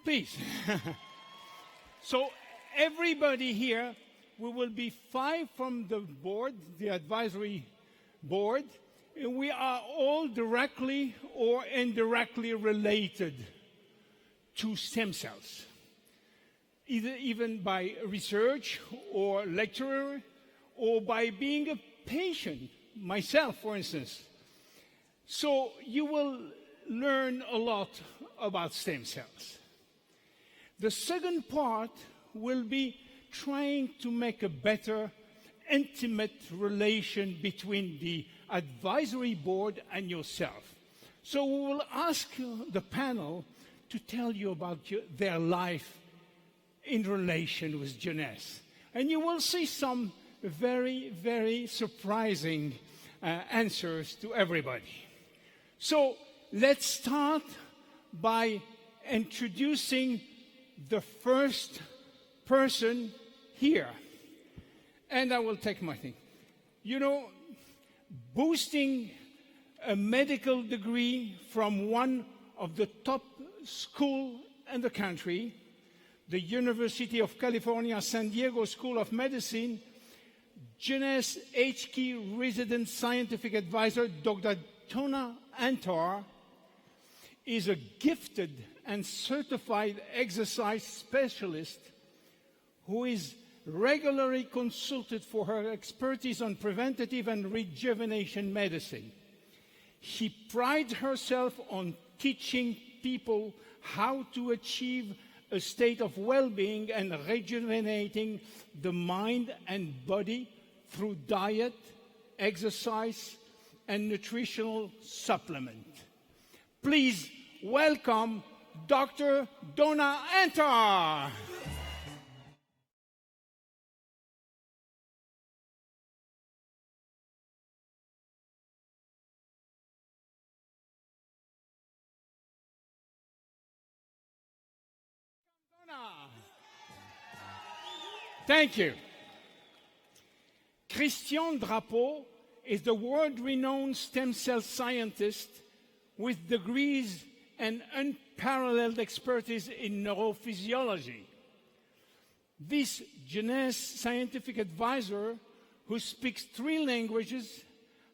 Please. So everybody here, we will be 5 from the board, the advisory board, and we are all directly or indirectly related to stem cells, even by research or lecturer, or by being a patient, myself, for instance. So you will learn a lot about stem cells. The second part will be trying to make a better, intimate relation between the advisory board and yourself. So we will ask the panel to tell you about their life in relation with Jeunesse. And you will see some very, very surprising answers to everybody. So let's start by introducing the first person here. And I will take my thing. You know, boosting a medical degree from one of the top schools in the country, the University of California, San Diego School of Medicine, Jeunesse HQ resident scientific advisor, Dr. Donna Antar, is a gifted and certified exercise specialist who is regularly consulted for her expertise on preventative and rejuvenation medicine. She prides herself on teaching people how to achieve a state of well-being and rejuvenating the mind and body through diet, exercise, and nutritional supplement. Please welcome Dr. Donna Antar. Thank you. Christian Drapeau is the world-renowned stem cell scientist with degrees and unparalleled expertise in neurophysiology. This Jeunesse scientific advisor, who speaks 3 languages,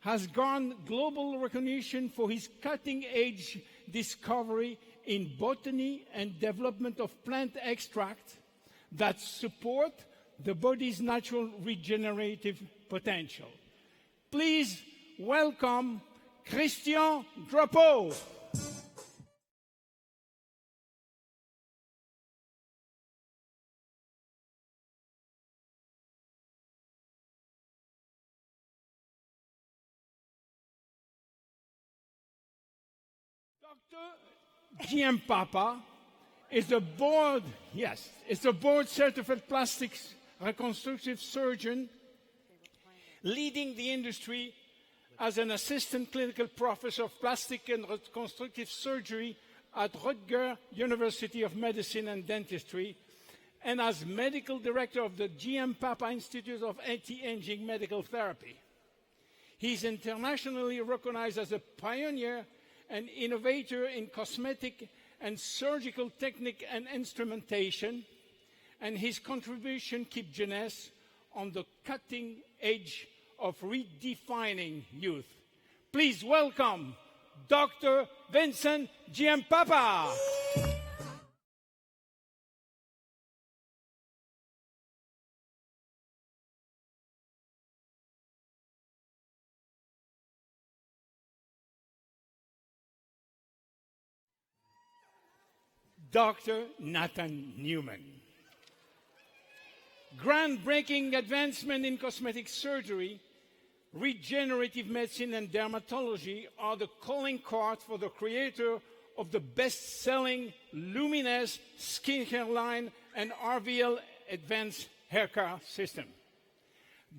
has garnered global recognition for his cutting-edge discovery in botany and development of plant extracts that support the body's natural regenerative potential. Please welcome Christian Drapeau. Dr. Giampapa is a board-certified plastics reconstructive surgeon leading the industry as an assistant clinical professor of plastic and reconstructive surgery at Rutgers University of Medicine and Dentistry, and as medical director of the Giampapa Institute of Anti-Aging Medical Therapy. He is internationally recognized as a pioneer and innovator in cosmetic and surgical technique and instrumentation, and his contribution keeps Jeunesse on the cutting edge of redefining youth. Please welcome Dr. Vincent Giampapa. Dr. Nathan Newman. Groundbreaking advancement in cosmetic surgery, regenerative medicine, and dermatology are the calling card for the creator of the best-selling Luminous skincare line and RVL Advanced Hair Care System.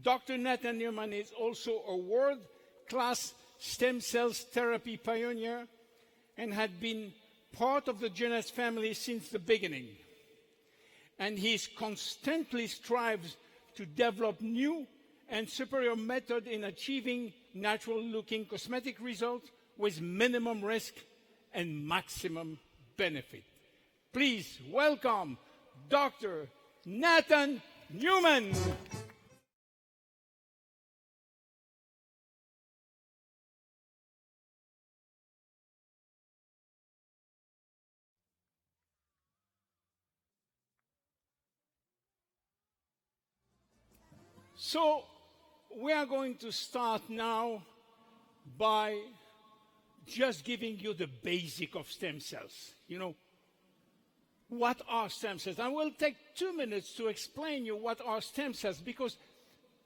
Dr. Nathan Newman is also a world-class stem cells therapy pioneer and had been part of the Jeunesse family since the beginning. And he constantly strives to develop new and superior methods in achieving natural-looking cosmetic results with minimum risk and maximum benefit. Please welcome Dr. Nathan Newman. So we are going to start now by just giving you the basic of stem cells. You know, what are stem cells? I will take 2 minutes to explain you what are stem cells, because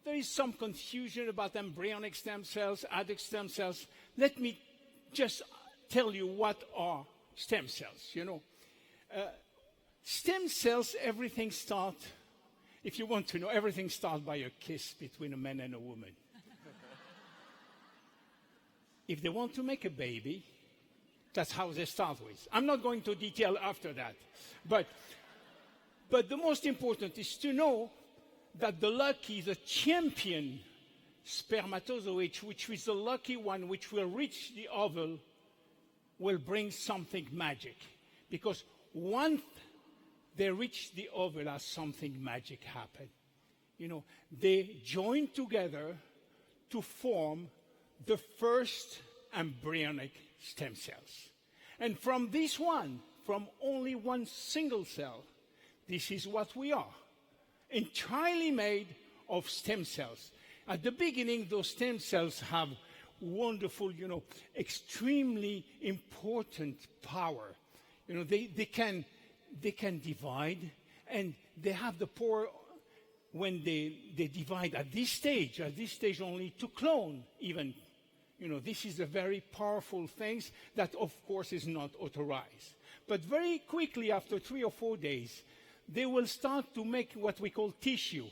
there is some confusion about embryonic stem cells, adult stem cells. Let me just tell you what are stem cells. You know, stem cells, everything starts, if you want to know, everything starts by a kiss between a man and a woman. If they want to make a baby, that's how they start with. I'm not going to detail after that. But the most important is to know that the lucky, the champion spermatozoid, which is the lucky one which will reach the oval, will bring something magic. Because once they reach the oval, something magic happen. You know, they join together to form the first embryonic stem cells. And from this one, from only one single cell, this is what we are, entirely made of stem cells. At the beginning, those stem cells have wonderful, you know, extremely important power. You know, they can divide, and they have the power when they divide at this stage only to clone even. You know, this is a very powerful thing that, of course, is not authorized. But very quickly, after 3 or 4 days, they will start to make what we call tissue,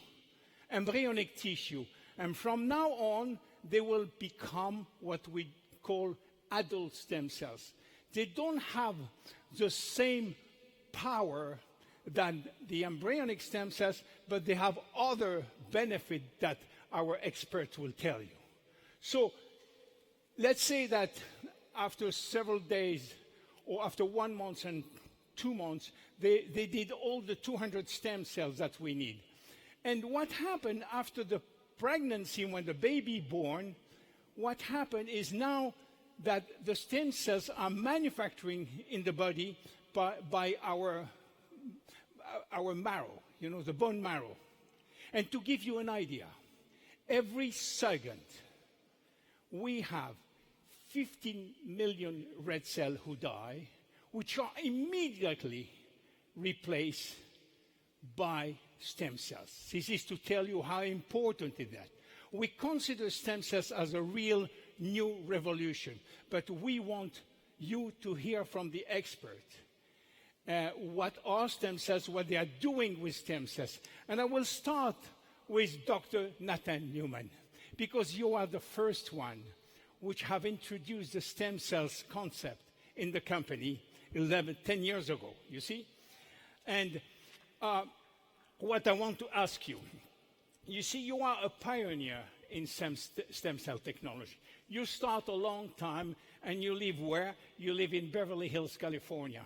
embryonic tissue. And from now on, they will become what we call adult stem cells. They don't have the same power than the embryonic stem cells, but they have other benefits that our experts will tell you. So let's say that after several days, or after 1 month and 2 months, they did all the 200 stem cells that we need. And what happened after the pregnancy, when the baby born, what happened is now that the stem cells are manufacturing in the body by our marrow, you know, the bone marrow. And to give you an idea, every second we have 15 million red cells who die, which are immediately replaced by stem cells. This is to tell you how important it is. We consider stem cells as a real new revolution, but we want you to hear from the expert what are stem cells, what they are doing with stem cells. And I will start with Dr. Nathan Newman, because you are the first one which have introduced the stem cells concept in the company 10 years ago, you see? And what I want to ask you, you see, you are a pioneer in stem cell technology. You start a long time, and you live where? You live in Beverly Hills, California,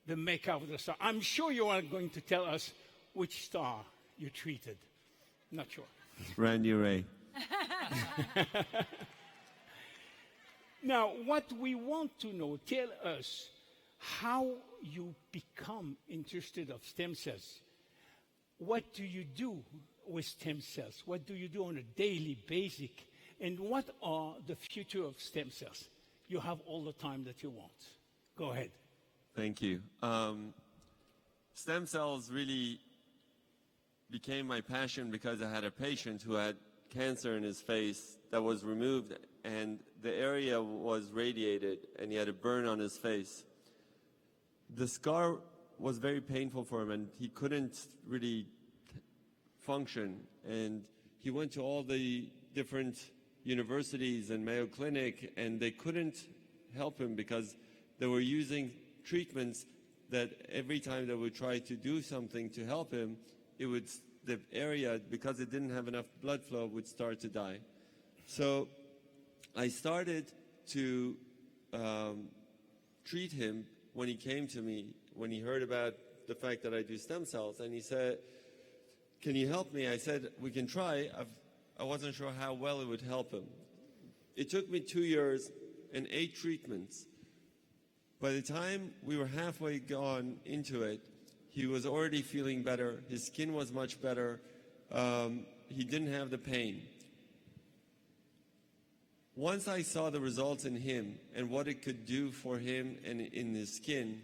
the maker of the star. I'm sure you are going to tell us which star you treated. Not sure. Randy Ray. Now, what we want to know, tell us how you become interested of stem cells. What do you do with stem cells? What do you do on a daily basis? And what are the future of stem cells? You have all the time that you want. Go ahead. Thank you. Stem cells really became my passion because I had a patient who had cancer in his face that was removed, and the area was radiated, and he had a burn on his face. The scar was very painful for him, and he couldn't really function. And he went to all the different universities and Mayo Clinic, and they couldn't help him because they were using treatments that every time they would try to do something to help him, the area, because it didn't have enough blood flow, would start to die. So I started to treat him when he came to me, when he heard about the fact that I do stem cells, and he said, "Can you help me?" I said, "We can try." I wasn't sure how well it would help him. It took me 2 years and 8 treatments. By the time we were halfway gone into it, he was already feeling better. His skin was much better. He didn't have the pain. Once I saw the results in him and what it could do for him and in his skin,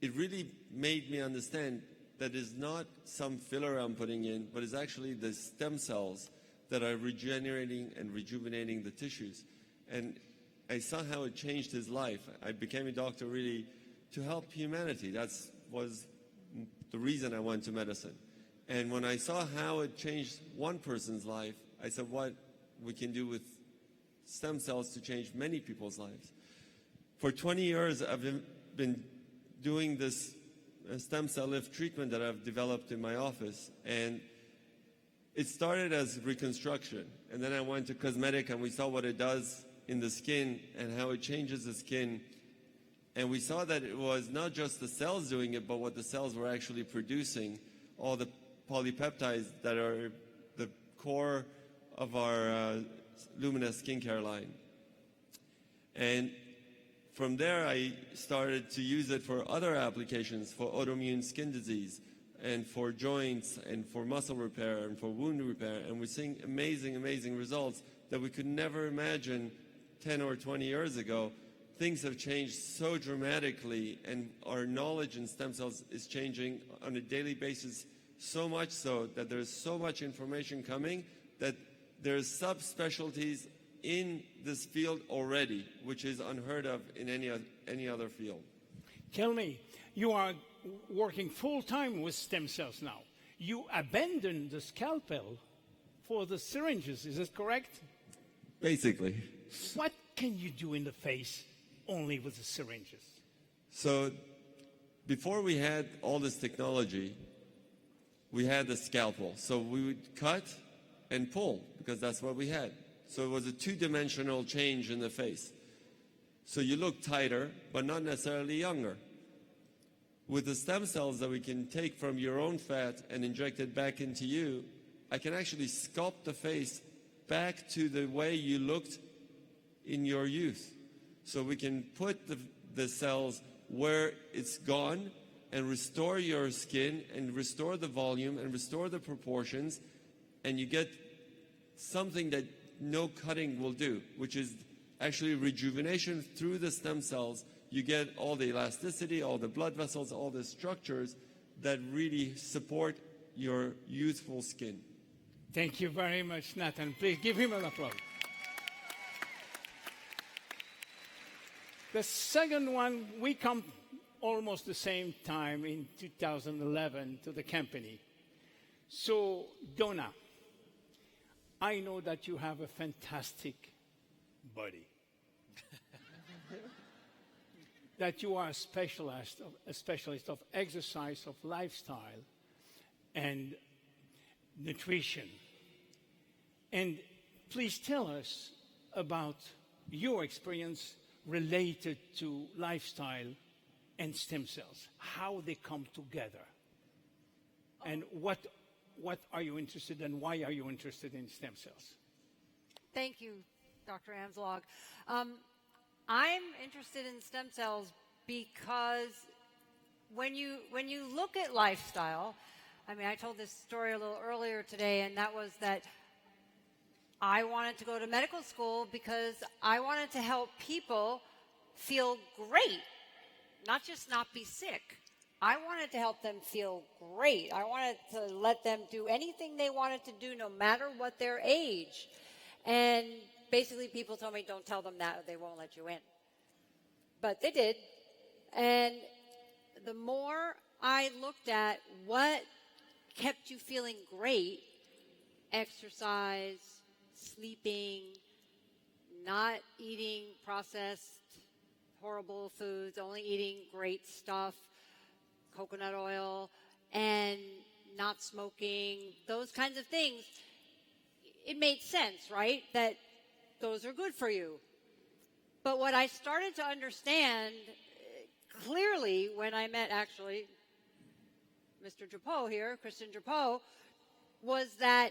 it really made me understand that it's not some filler I'm putting in, but it's actually the stem cells that are regenerating and rejuvenating the tissues. And I saw how it changed his life. I became a doctor really to help humanity. That was the reason I went to medicine. And when I saw how it changed one person's life, I said, what we can do with stem cells to change many people's lives. For 20 years, I've been doing this stem cell lift treatment that I've developed in my office. And it started as reconstruction. And then I went to cosmetic, and we saw what it does in the skin and how it changes the skin. And we saw that it was not just the cells doing it, but what the cells were actually producing, all the polypeptides that are the core of our Luminous skincare line. And from there, I started to use it for other applications, for autoimmune skin disease, and for joints, and for muscle repair, and for wound repair. And we're seeing amazing, amazing results that we could never imagine 10 or 20 years ago. Things have changed so dramatically, and our knowledge in stem cells is changing on a daily basis, so much so that there's so much information coming that there's subspecialties in this field already, which is unheard of in any other field. Tell me, you are working full-time with stem cells now. You abandoned the scalpel for the syringes, is that correct? Basically. What can you do in the face only with the syringes? So before we had all this technology, we had the scalpel. So we would cut and pull because that's what we had. So it was a two-dimensional change in the face. So you look tighter, but not necessarily younger. With the stem cells that we can take from your own fat and inject it back into you, I can actually sculpt the face back to the way you looked in your youth. So we can put the cells where it's gone and restore your skin and restore the volume and restore the proportions, and you get something that no cutting will do, which is actually rejuvenation through the stem cells. You get all the elasticity, all the blood vessels, all the structures that really support your youthful skin. Thank you very much, Nathan. Please give him an applause. The second one, we come almost the same time in 2011 to the company. So, Donna, I know that you have a fantastic body. That you are a specialist of exercise, of lifestyle, and nutrition. And please tell us about your experience related to lifestyle and stem cells, how they come together, and what are you interested in, why are you interested in stem cells? Thank you, Dr. Amslog. I'm interested in stem cells because when you look at lifestyle, I mean, I told this story a little earlier today, and that was that I wanted to go to medical school because I wanted to help people feel great, not just not be sick. I wanted to help them feel great. I wanted to let them do anything they wanted to do, no matter what their age. And basically, people told me, don't tell them that, or they won't let you in. But they did. And the more I looked at what kept you feeling great, exercise, sleeping, not eating processed, horrible foods, only eating great stuff, coconut oil, and not smoking, those kinds of things, it made sense, right? That those are good for you. But what I started to understand clearly, when I met actually Mr. Drapeau here, Christian Drapeau, was that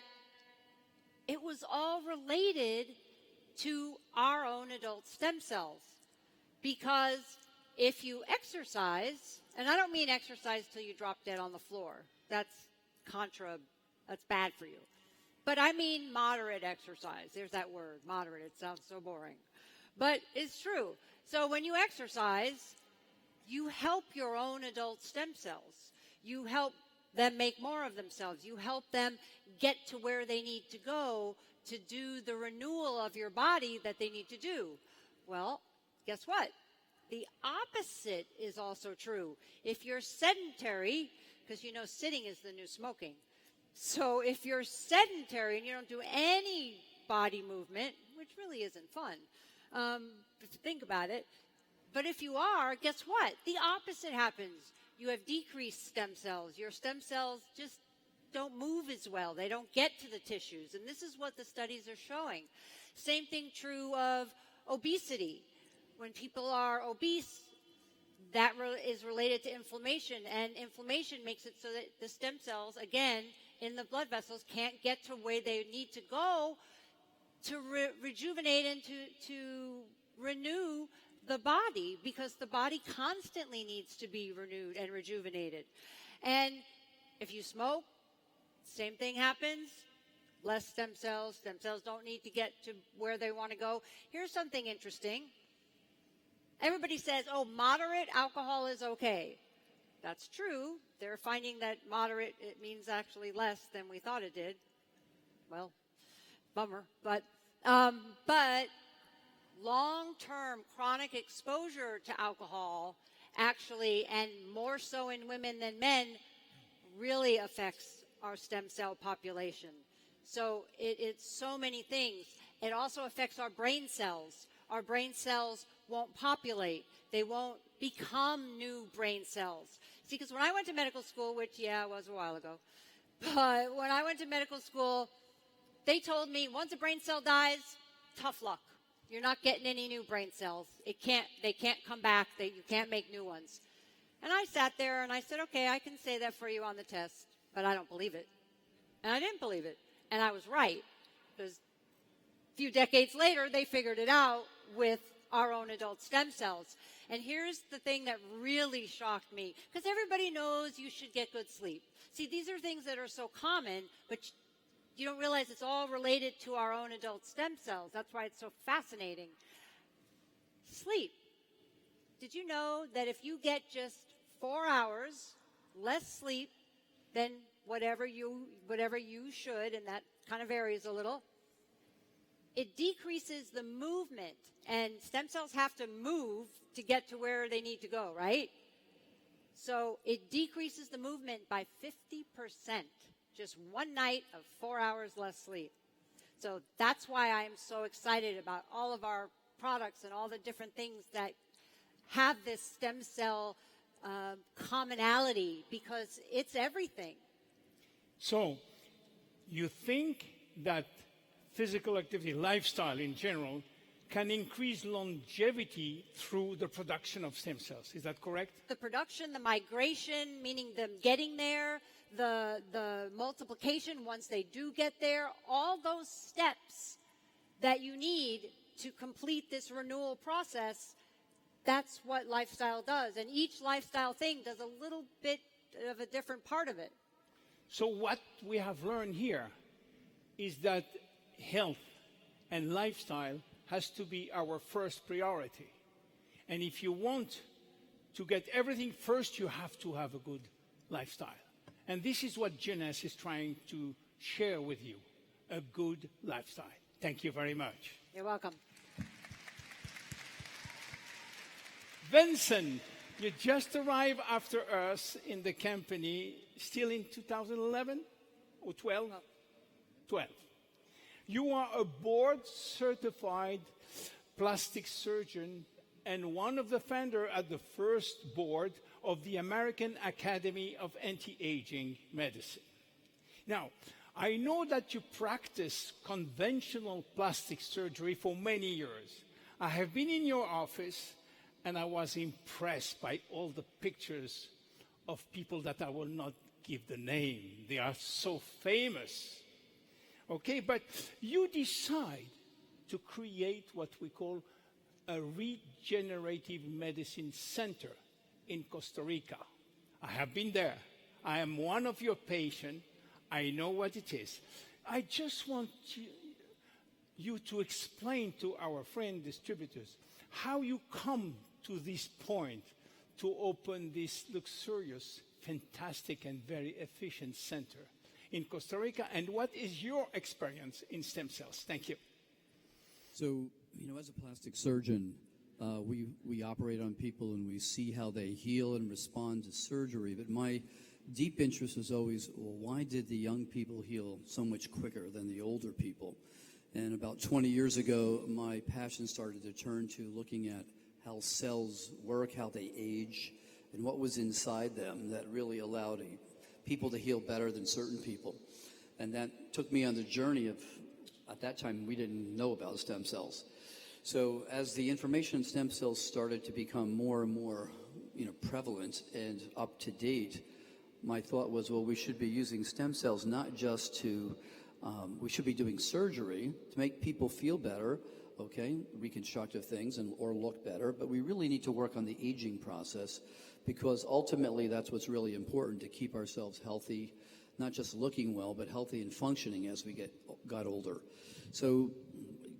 it was all related to our own adult stem cells. Because if you exercise, and I don't mean exercise till you drop dead on the floor. That's bad for you. But I mean moderate exercise. There's that word, moderate. It sounds so boring. But it's true. So when you exercise, you help your own adult stem cells. You help them make more of themselves. You help them get to where they need to go to do the renewal of your body that they need to do. Well, guess what? The opposite is also true. If you're sedentary, because you know sitting is the new smoking. So if you're sedentary and you don't do any body movement, which really isn't fun, if you think about it, but if you are, guess what? The opposite happens. You have decreased stem cells. Your stem cells just don't move as well. They don't get to the tissues. And this is what the studies are showing. Same thing true of obesity. When people are obese, that is related to inflammation. And inflammation makes it so that the stem cells, again, in the blood vessels can't get to where they need to go to rejuvenate and to renew the body, because the body constantly needs to be renewed and rejuvenated. And if you smoke, same thing happens. Less stem cells. Stem cells don't need to get to where they want to go. Here's something interesting. Everybody says, oh, moderate alcohol is okay. That's true. They're finding that moderate, it means actually less than we thought it did. Well, bummer. But long-term chronic exposure to alcohol actually, and more so in women than men, really affects our stem cell population. So it's so many things. It also affects our brain cells. Our brain cells won't populate. They won't become new brain cells. See, because when I went to medical school, which, yeah, it was a while ago, but when I went to medical school, they told me once a brain cell dies, tough luck. You're not getting any new brain cells. They can't come back. You can't make new ones. And I sat there and I said, okay, I can say that for you on the test, but I don't believe it. And I didn't believe it. And I was right, because a few decades later, they figured it out with our own adult stem cells. And here's the thing that really shocked me, because everybody knows you should get good sleep. See, these are things that are so common, but you don't realize it's all related to our own adult stem cells. That's why it's so fascinating. Sleep. Did you know that if you get just 4 hours less sleep than whatever you should, and that kind of varies a little, it decreases the movement, and stem cells have to move to get to where they need to go, right? So it decreases the movement by 50%, just one night of 4 hours less sleep. So that's why I'm so excited about all of our products and all the different things that have this stem cell commonality, because it's everything. So you think that physical activity, lifestyle in general, can increase longevity through the production of stem cells. Is that correct? The production, the migration, meaning them getting there, the multiplication once they do get there, all those steps that you need to complete this renewal process, that's what lifestyle does. And each lifestyle thing does a little bit of a different part of it. So what we have learned here is that health and lifestyle has to be our first priority. And if you want to get everything first, you have to have a good lifestyle. And this is what Jeunesse is trying to share with you, a good lifestyle. Thank you very much. You're welcome. Vincent, you just arrived after us in the company, still in 2011 or 12? 12. You are a board-certified plastic surgeon and one of the founders at the first board of the American Academy of Anti-Aging Medicine. Now, I know that you practice conventional plastic surgery for many years. I have been in your office, and I was impressed by all the pictures of people that I will not give the name. They are so famous. Okay, but you decide to create what we call a regenerative medicine center in Costa Rica. I have been there. I am one of your patients. I know what it is. I just want you to explain to our friend distributors how you come to this point to open this luxurious, fantastic, and very efficient center in Costa Rica, and what is your experience in stem cells? Thank you. So, as a plastic surgeon, we operate on people and we see how they heal and respond to surgery. But my deep interest is always, well, why did the young people heal so much quicker than the older people? And about 20 years ago, my passion started to turn to looking at how cells work, how they age, and what was inside them that really allowed people to heal better than certain people. And that took me on the journey of, at that time, we didn't know about stem cells. So as the information in stem cells started to become more and more prevalent and up to date, my thought was, well, we should be using stem cells not just to, we should be doing surgery to make people feel better, okay, reconstructive things or look better, but we really need to work on the aging process, because ultimately that's what's really important, to keep ourselves healthy, not just looking well, but healthy and functioning as we got older. So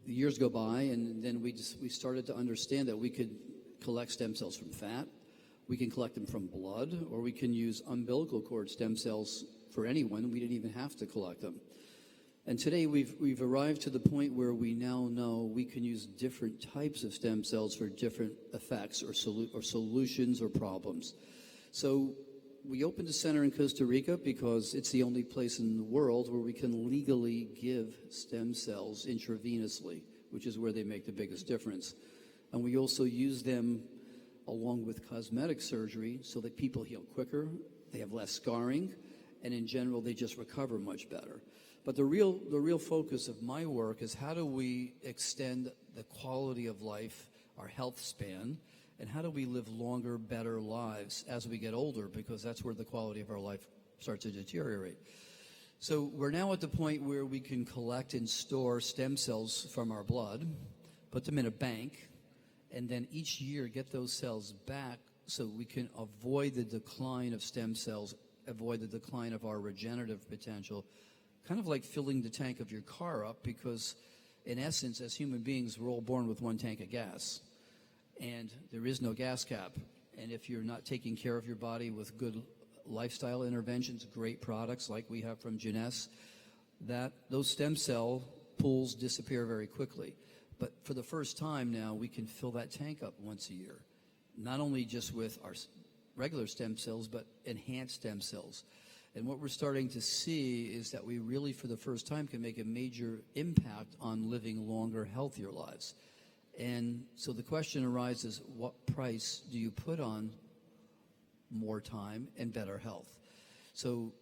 the years go by, and then we started to understand that we could collect stem cells from fat, we can collect them from blood, or we can use umbilical cord stem cells for anyone. We didn't even have to collect them. And today we've arrived to the point where we now know we can use different types of stem cells for different effects or solutions or problems. So we opened a center in Costa Rica because it's the only place in the world where we can legally give stem cells intravenously, which is where they make the biggest difference. And we also use them along with cosmetic surgery so that people heal quicker, they have less scarring, and in general they just recover much better. But the real focus of my work is how do we extend the quality of life, our health span, and how do we live longer, better lives as we get older, because that's where the quality of our life starts to deteriorate. So we're now at the point where we can collect and store stem cells from our blood, put them in a bank, and then each year get those cells back so we can avoid the decline of stem cells, avoid the decline of our regenerative potential, kind of like filling the tank of your car up, because in essence, as human beings, we're all born with one tank of gas, and there is no gas cap. And if you're not taking care of your body with good lifestyle interventions, great products like we have from Jeunesse, those stem cell pools disappear very quickly. But for the first time now, we can fill that tank up once a year, not only just with our regular stem cells, but enhanced stem cells. And what we're starting to see is that we really, for the first time, can make a major impact on living longer, healthier lives. And so the question arises, what price do you put on more time and better health? So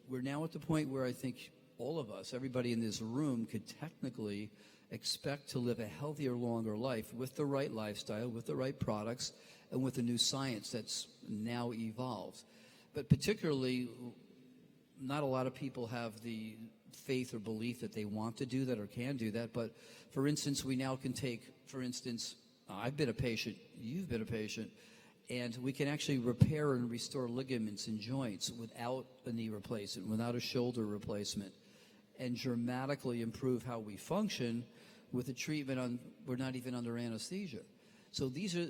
we're now at the point where I think all of us, everybody in this room, could technically expect to live a healthier, longer life with the right lifestyle, with the right products, and with the new science that's now evolved. But particularly, not a lot of people have the faith or belief that they want to do that or can do that. But for instance, we now can take, for instance, I've been a patient, you've been a patient, and we can actually repair and restore ligaments and joints without a knee replacement, without a shoulder replacement, and dramatically improve how we function with a treatment we're not even under anesthesia. So these are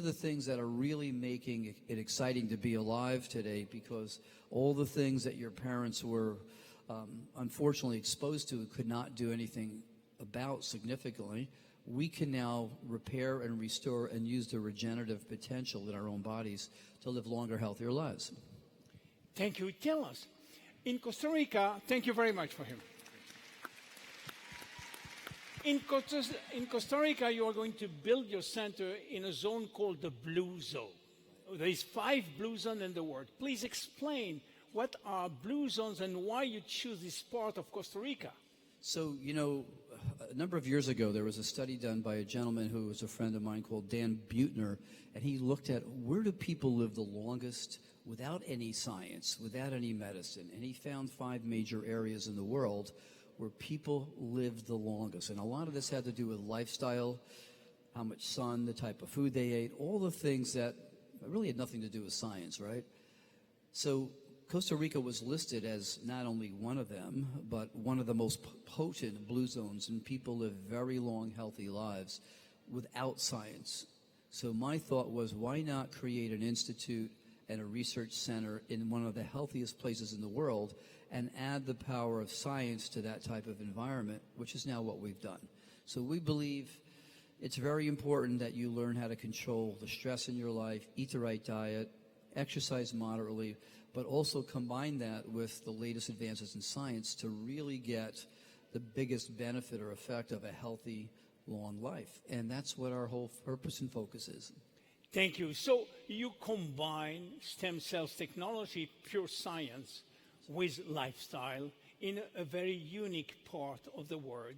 the things that are really making it exciting to be alive today, because all the things that your parents were unfortunately exposed to could not do anything about significantly, we can now repair and restore and use the regenerative potential in our own bodies to live longer, healthier lives. Thank you. Tell us, in Costa Rica, thank you very much for him. In Costa Rica, you are going to build your center in a zone called the Blue Zone. There is 5 blue zones in the world. Please explain what are blue zones and why you choose this part of Costa Rica. So, a number of years ago, there was a study done by a gentleman who was a friend of mine called Dan Buettner, and he looked at where do people live the longest without any science, without any medicine. And he found 5 major areas in the world where people live the longest. And a lot of this had to do with lifestyle, how much sun, the type of food they ate, all the things that really had nothing to do with science, right? So Costa Rica was listed as not only one of them, but one of the most potent blue zones, and people live very long, healthy lives without science. So my thought was, why not create an institute and a research center in one of the healthiest places in the world and add the power of science to that type of environment, which is now what we've done. So we believe it's very important that you learn how to control the stress in your life, eat the right diet, exercise moderately, but also combine that with the latest advances in science to really get the biggest benefit or effect of a healthy, long life. And that's what our whole purpose and focus is. Thank you. So you combine stem cells technology, pure science, with lifestyle in a very unique part of the world,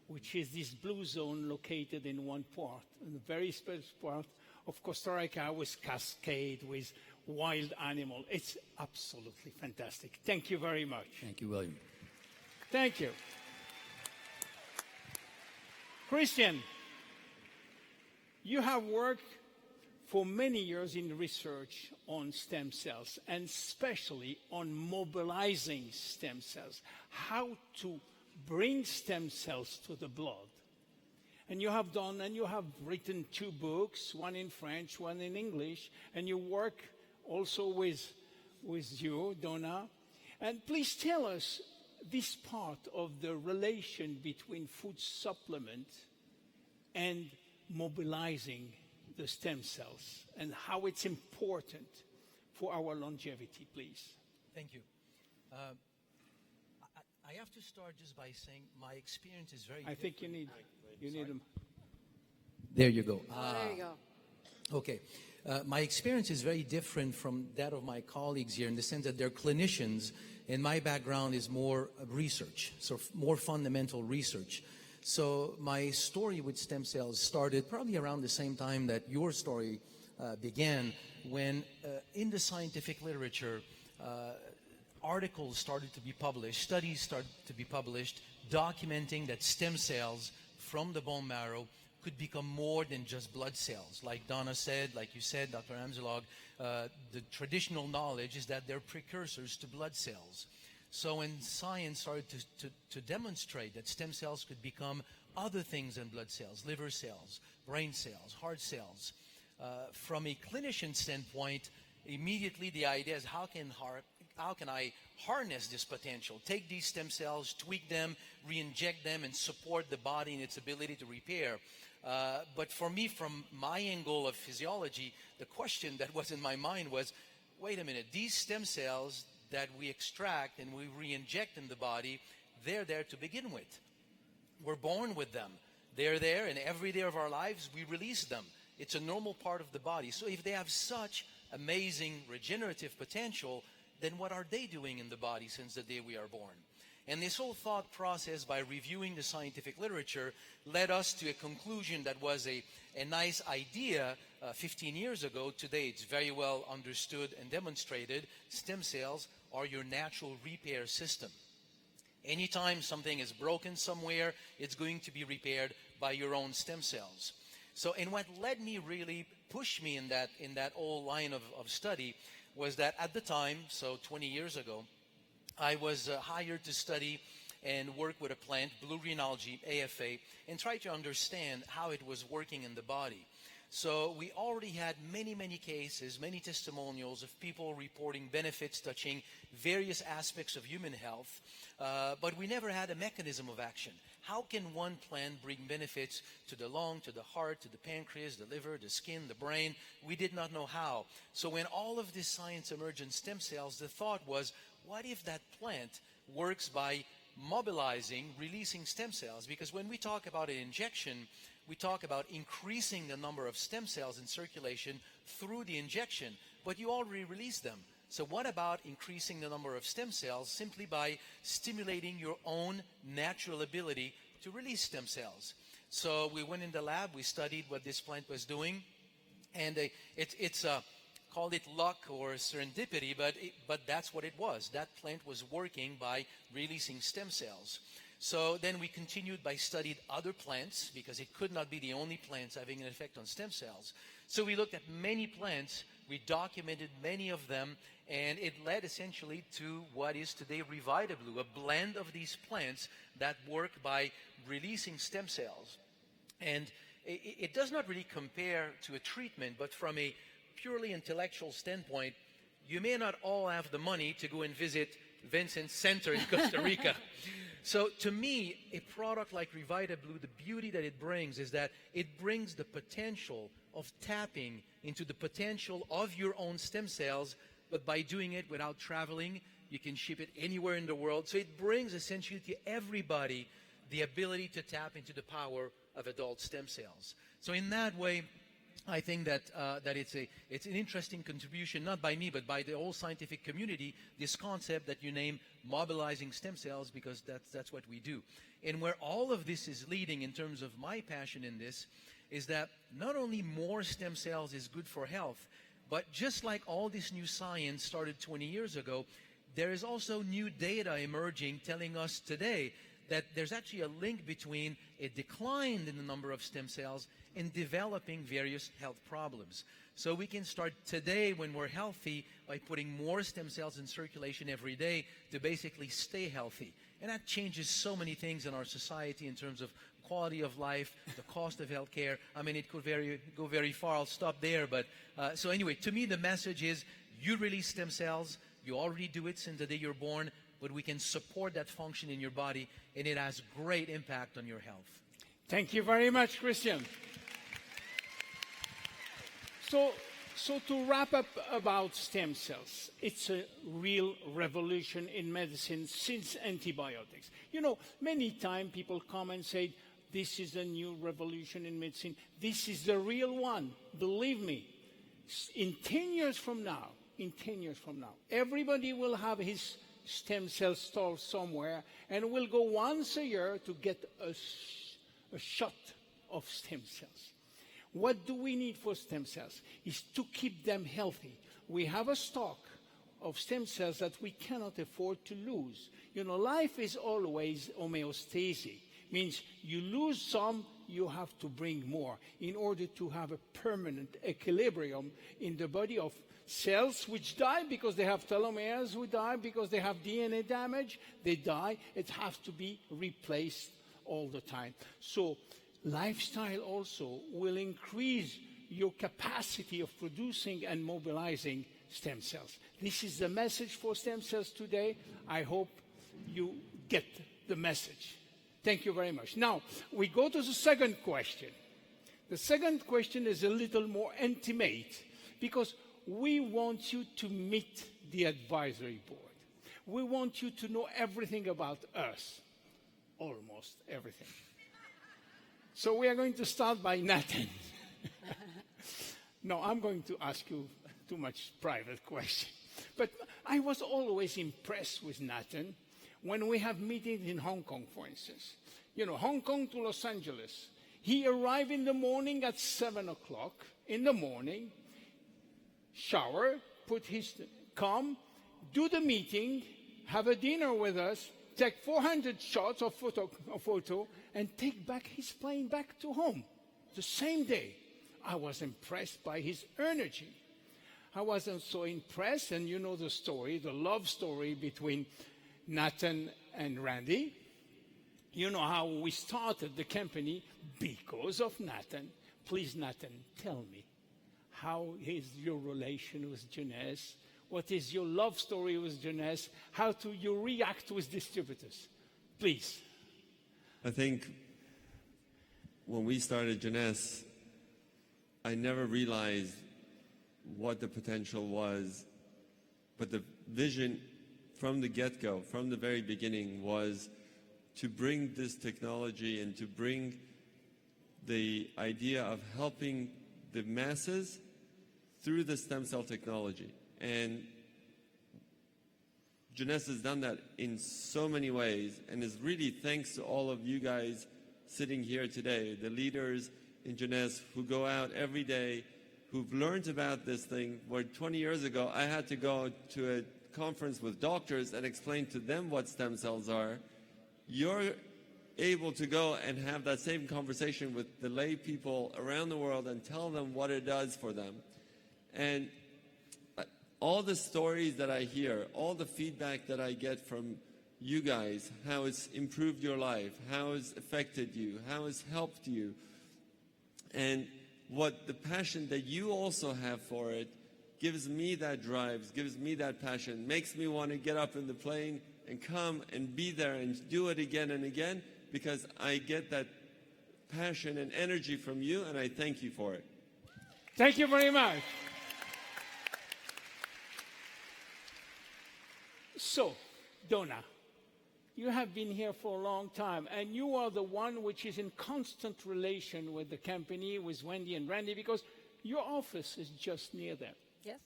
which is this blue zone located in one part, in a very special part of Costa Rica with cascade, with wild animal. It's absolutely fantastic. Thank you very much. Thank you, William. Thank you. Christian, you have worked for many years in research on stem cells, and especially on mobilizing stem cells, how to bring stem cells to the blood. And you have done, and you have written 2 books, one in French, one in English, and you work also with you, Donna. And please tell us this part of the relation between food supplement and mobilizing the stem cells and how it's important for our longevity, please. Thank you. I have to start just by saying my experience is very different. I think you need them. There you go. There you go. Okay. My experience is very different from that of my colleagues here in the sense that they're clinicians, and my background is more research, so more fundamental research. So my story with stem cells started probably around the same time that your story began, when in the scientific literature, articles started to be published, studies started to be published, documenting that stem cells from the bone marrow could become more than just blood cells. Like Donna said, like you said, Dr. Amzalog, the traditional knowledge is that they're precursors to blood cells. So when science started to demonstrate that stem cells could become other things than blood cells, liver cells, brain cells, heart cells, from a clinician standpoint, immediately the idea is how can I harness this potential, take these stem cells, tweak them, re-inject them, and support the body in its ability to repair. But for me, from my angle of physiology, the question that was in my mind was, wait a minute, these stem cells that we extract and we re-inject in the body, they're there to begin with. We're born with them. They're there, and every day of our lives, we release them. It's a normal part of the body. So if they have such amazing regenerative potential, then what are they doing in the body since the day we are born? And this whole thought process, by reviewing the scientific literature, led us to a conclusion that was a nice idea 15 years ago. Today, it's very well understood and demonstrated. Stem cells are your natural repair system. Anytime something is broken somewhere, it's going to be repaired by your own stem cells. So, and what led me, really pushed me in that whole line of study, was that at the time, so 20 years ago, I was hired to study and work with a plant, blue green algae, AFA, and try to understand how it was working in the body. So we already had many, many cases, many testimonials of people reporting benefits touching various aspects of human health, but we never had a mechanism of action. How can one plant bring benefits to the lung, to the heart, to the pancreas, the liver, the skin, the brain? We did not know how. So when all of this science emerged in stem cells, the thought was, what if that plant works by mobilizing, releasing stem cells? Because when we talk about an injection, we talk about increasing the number of stem cells in circulation through the injection, but you already release them. So what about increasing the number of stem cells simply by stimulating your own natural ability to release stem cells? So we went in the lab, we studied what this plant was doing, and it's called it luck or serendipity, but that's what it was. That plant was working by releasing stem cells. So then we continued by studied other plants, because it could not be the only plants having an effect on stem cells. So we looked at many plants, we documented many of them, and it led essentially to what is today RevidaBlue, a blend of these plants that work by releasing stem cells. And it does not really compare to a treatment, but from a purely intellectual standpoint, you may not all have the money to go and visit Vincent's center in Costa Rica. So to me, a product like RevidaBlue, the beauty that it brings is that it brings the potential of tapping into the potential of your own stem cells, but by doing it without traveling, you can ship it anywhere in the world. So it brings essentially to everybody the ability to tap into the power of adult stem cells. So in that way, I think that it's an interesting contribution, not by me, but by the whole scientific community, this concept that you name mobilizing stem cells, because that's what we do. And where all of this is leading in terms of my passion in this is that not only more stem cells is good for health, but just like all this new science started 20 years ago, there is also new data emerging telling us today that there's actually a link between a decline in the number of stem cells and developing various health problems. So we can start today when we're healthy by putting more stem cells in circulation every day to basically stay healthy. And that changes so many things in our society in terms of quality of life, the cost of health care. I mean, it could go very far. I'll stop there. But so anyway, to me, the message is you release stem cells. You already do it since the day you're born, but we can support that function in your body, and it has great impact on your health. Thank you very much, Christian. So to wrap up about stem cells, it's a real revolution in medicine since antibiotics. You know, many times people come and say, this is a new revolution in medicine. This is the real one. Believe me, in 10 years from now, everybody will have his stem cell store somewhere and will go once a year to get a shot of stem cells. What do we need for stem cells? Is to keep them healthy. We have a stock of stem cells that we cannot afford to lose. You know, life is always homeostasis. Means you lose some, you have to bring more in order to have a permanent equilibrium in the body of cells which die because they have telomeres, who die because they have DNA damage, they die. It has to be replaced all the time. So lifestyle also will increase your capacity of producing and mobilizing stem cells. This is the message for stem cells today. I hope you get the message. Thank you very much. Now, we go to the second question. The second question is a little more intimate because we want you to meet the advisory board. We want you to know everything about us, almost everything. So we are going to start by Nathan. No, I'm going to ask you too much private question. But I was always impressed with Nathan when we have meetings in Hong Kong, for instance. You know, Hong Kong to Los Angeles. He arrived in the morning at 7 o'clock in the morning, shower, come, do the meeting, have a dinner with us, take 400 shots of photo, and take back his plane back to home the same day. I was impressed by his energy. I wasn't so impressed, and you know the story, the love story between Nathan and Randy. You know how we started the company because of Nathan. Please, Nathan, tell me, how is your relation with Jeunesse? What is your love story with Jeunesse? How do you react with distributors? Please. I think when we started Jeunesse, I never realized what the potential was, but the vision from the get-go, from the very beginning, was to bring this technology and to bring the idea of helping the masses through the stem cell technology. And Jeunesse has done that in so many ways, and is really thanks to all of you guys sitting here today, the leaders in Jeunesse who go out every day, who've learned about this thing, where 20 years ago I had to go to a conference with doctors and explain to them what stem cells are. You're able to go and have that same conversation with the lay people around the world and tell them what it does for them. And all the stories that I hear, all the feedback that I get from you guys, how it's improved your life, how it's affected you, how it's helped you, and what the passion that you also have for it gives me that drive, gives me that passion, makes me want to get up in the plane and come and be there and do it again and again, because I get that passion and energy from you, and I thank you for it. Thank you very much. So, Donna, you have been here for a long time, and you are the one which is in constant relation with the company, with Wendy and Randy, because your office is just near them. Yes.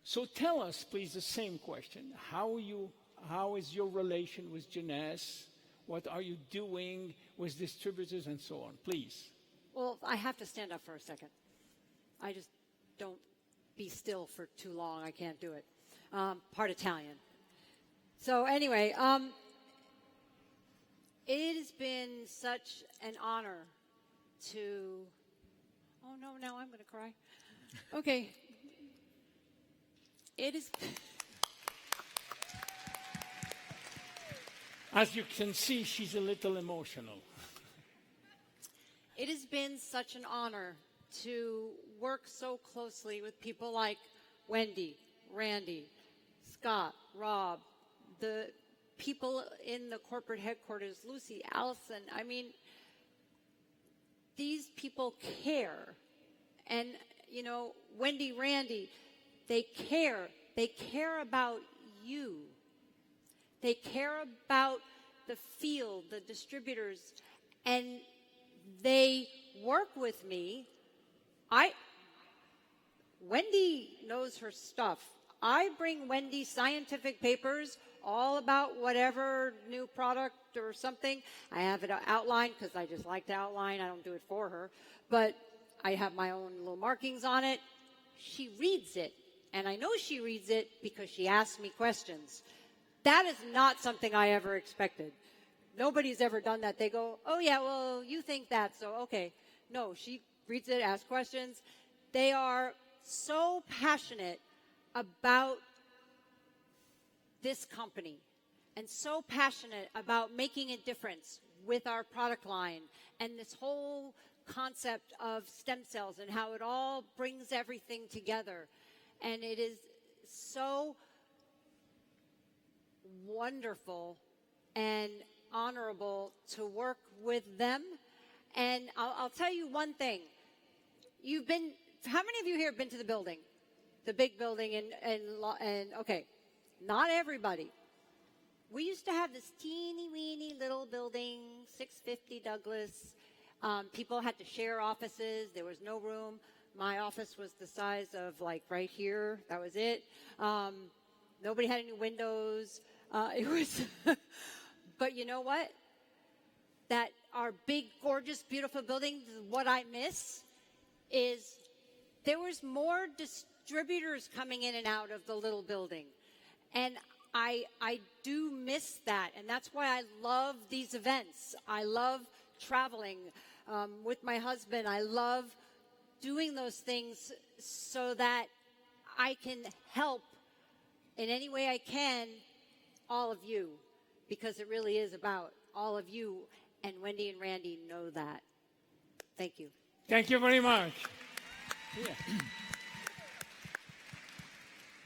So tell us, please, the same question. How is your relation with Jeunesse? What are you doing with distributors and so on? Please. Well, I have to stand up for a second. I just don't be still for too long. I can't do it. Part Italian. So anyway, it has been such an honor to... Oh, no, now I'm going to cry. Okay. It is... As you can see, she's a little emotional. It has been such an honor to work so closely with people like Wendy, Randy, Scott, Rob, the people in the corporate headquarters, Lucy, Allison. I mean, these people care. And, you know, Wendy, Randy, they care. They care about you. They care about the field, the distributors, and they work with me. Wendy knows her stuff. I bring Wendy scientific papers all about whatever new product or something. I have it outlined because I just like to outline. I don't do it for her. But I have my own little markings on it. She reads it. And I know she reads it because she asks me questions. That is not something I ever expected. Nobody's ever done that. They go, oh, yeah, well, you think that, so okay. No, she reads it, asks questions. They are so passionate about this company and so passionate about making a difference with our product line and this whole concept of stem cells and how it all brings everything together. And it is so wonderful and honorable to work with them. And I'll tell you one thing. How many of you here have been to the building? The big building and okay, not everybody. We used to have this teeny weeny little building, 650 Douglas. People had to share offices. There was no room. My office was the size of like right here. That was it. Nobody had any windows. It was, but you know what? That our big, gorgeous, beautiful building, what I miss is there was more distributors coming in and out of the little building. And I do miss that. And that's why I love these events. I love traveling with my husband. I love doing those things so that I can help in any way I can all of you, because it really is about all of you, and Wendy and Randy know that. Thank you. Thank you very much. Yeah.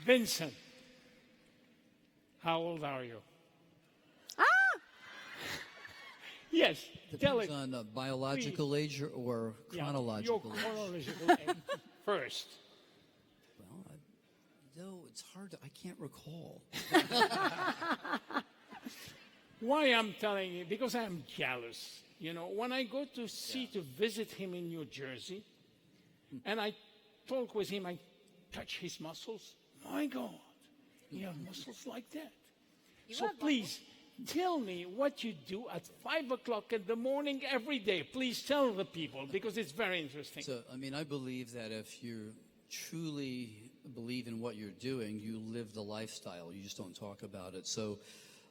Vincent, how old are you? Yes, tell it. Depends on biological age or chronological your age. chronological age first. Well, no, it's hard to, I can't recall. Why I'm telling you? Because I'm jealous. You know, when I go to visit him in New Jersey, and I talk with him, I touch his muscles. My God, he has muscles like that. You So have please, tell me what you do at 5 o'clock in the morning every day. Please tell the people, because it's very interesting. So, I mean, I believe that if you truly believe in what you're doing, you live the lifestyle. You just don't talk about it. So,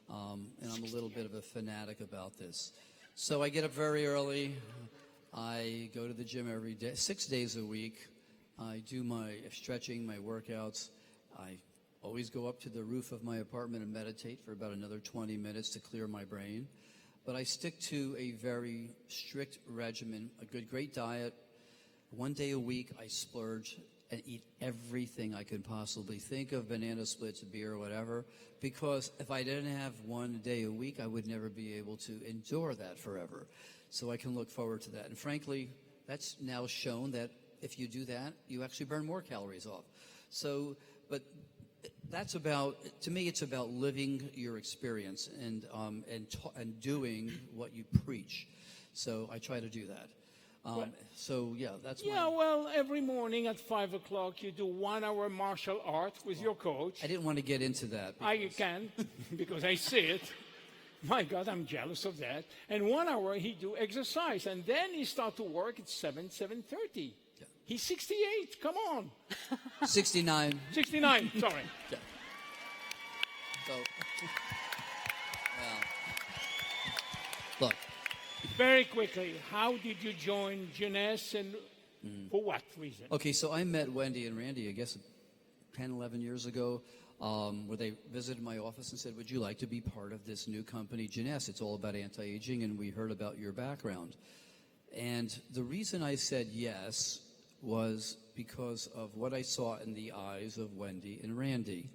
and I'm a little bit of a fanatic about this. So I get up very early. I go to the gym every day, 6 days a week. I do my stretching, my workouts. I always go up to the roof of my apartment and meditate for about another 20 minutes to clear my brain. But I stick to a very strict regimen, a great diet. 1 day a week, I splurge and eat everything I could possibly think of, banana splits, beer, whatever, because if I didn't have 1 day a week, I would never be able to endure that forever. So I can look forward to that. And frankly, that's now shown that if you do that, you actually burn more calories off. So, but that's about, to me, it's about living your experience and doing what you preach. So I try to do that. So yeah, that's Yeah, well, every morning at 5 o'clock, you do 1 hour martial art with your coach. I didn't want to get into that. I can, because I see it. My God, I'm jealous of that. And 1 hour he do exercise, and then he start to work at 7:30. Yeah. He's 68. Come on. 69. 69. Sorry. Yeah. So, well, look. Very quickly, how did you join Jeunesse, and for what reason? Okay, so I met Wendy and Randy, I guess, 10, 11 years ago, where they visited my office and said, would you like to be part of this new company, Jeunesse? It's all about anti-aging, and we heard about your background. And the reason I said yes was because of what I saw in the eyes of Wendy and Randy.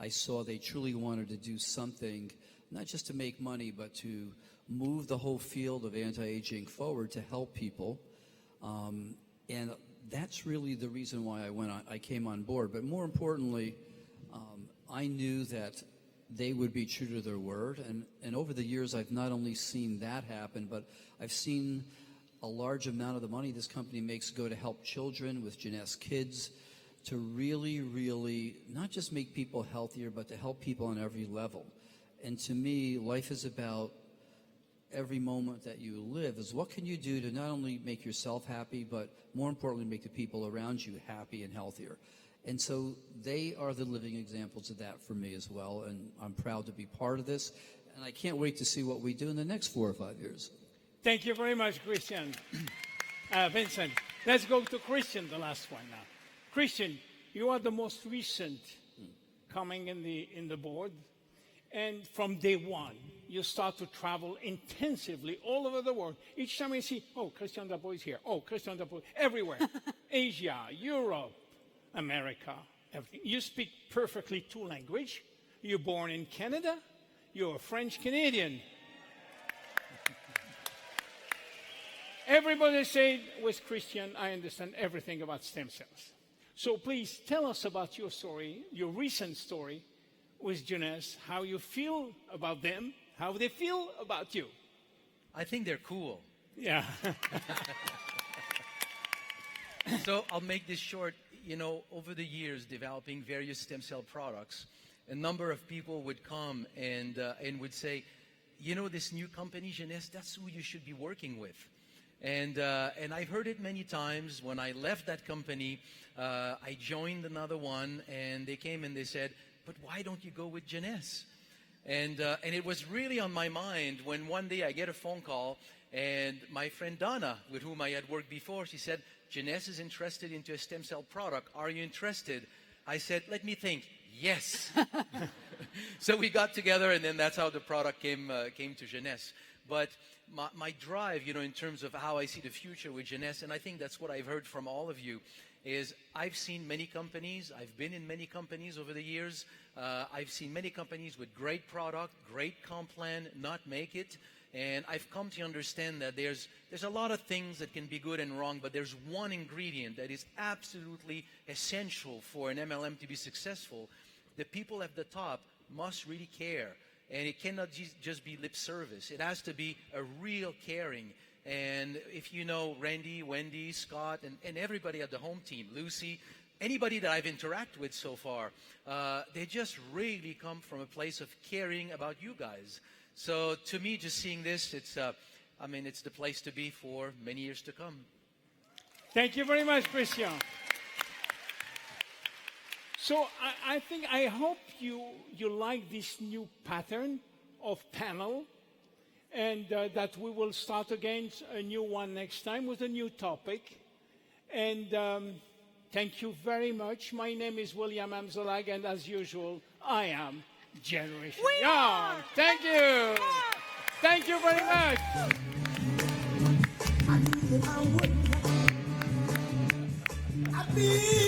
I saw they truly wanted to do something, not just to make money, but to move the whole field of anti-aging forward to help people. And that's really the reason why I came on board. But more importantly, I knew that they would be true to their word. And over the years, I've not only seen that happen, but I've seen a large amount of the money this company makes go to help children with Jeunesse Kids, to really, really not just make people healthier, but to help people on every level. And to me, life is about every moment that you live is what can you do to not only make yourself happy, but more importantly, make the people around you happy and healthier. And so they are the living examples of that for me as well, and I'm proud to be part of this, and I can't wait to see what we do in the next 4 or 5 years. Thank you very much, Christian. Vincent, let's go to Christian, the last one now. Christian, you are the most recent coming in the board, and from day one, you start to travel intensively all over the world. Each time I see, oh, Christian Dapo is here. Oh, Christian Dapo, everywhere. Asia, Europe, America, everything. You speak perfectly 2 languages. You're born in Canada. You're a French Canadian. Everybody said, with Christian, I understand everything about stem cells. So please tell us about your story, your recent story with Jeunesse, how you feel about them, how they feel about you. I think they're cool. Yeah. So I'll make this short. You know, over the years, developing various stem cell products, a number of people would come and would say, you know, this new company, Jeunesse, that's who you should be working with. And I've heard it many times. When I left that company, I joined another one, and they came and they said, but why don't you go with Jeunesse? And it was really on my mind when one day I get a phone call, and my friend Donna, with whom I had worked before, she said, Jeunesse is interested into a stem cell product. Are you interested? I said, let me think. Yes. So we got together, and then that's how the product came to Jeunesse. But my drive, you know, in terms of how I see the future with Jeunesse, and I think that's what I've heard from all of you, is I've seen many companies. I've been in many companies over the years. I've seen many companies with great product, great comp plan, not make it. And I've come to understand that there's a lot of things that can be good and wrong, but there's one ingredient that is absolutely essential for an MLM to be successful. The people at the top must really care. And it cannot just be lip service. It has to be a real caring. And if you know Randy, Wendy, Scott, and everybody at the home team, Lucy, anybody that I've interacted with so far, they just really come from a place of caring about you guys. So to me, just seeing this, it's the place to be for many years to come. Thank you very much, Christian. So I hope you like this new pattern of panel, and that we will start again a new one next time with a new topic. And thank you very much. My name is William Amzalag, and as usual, I am Generation Young. Thank you. Thank you very much. I feel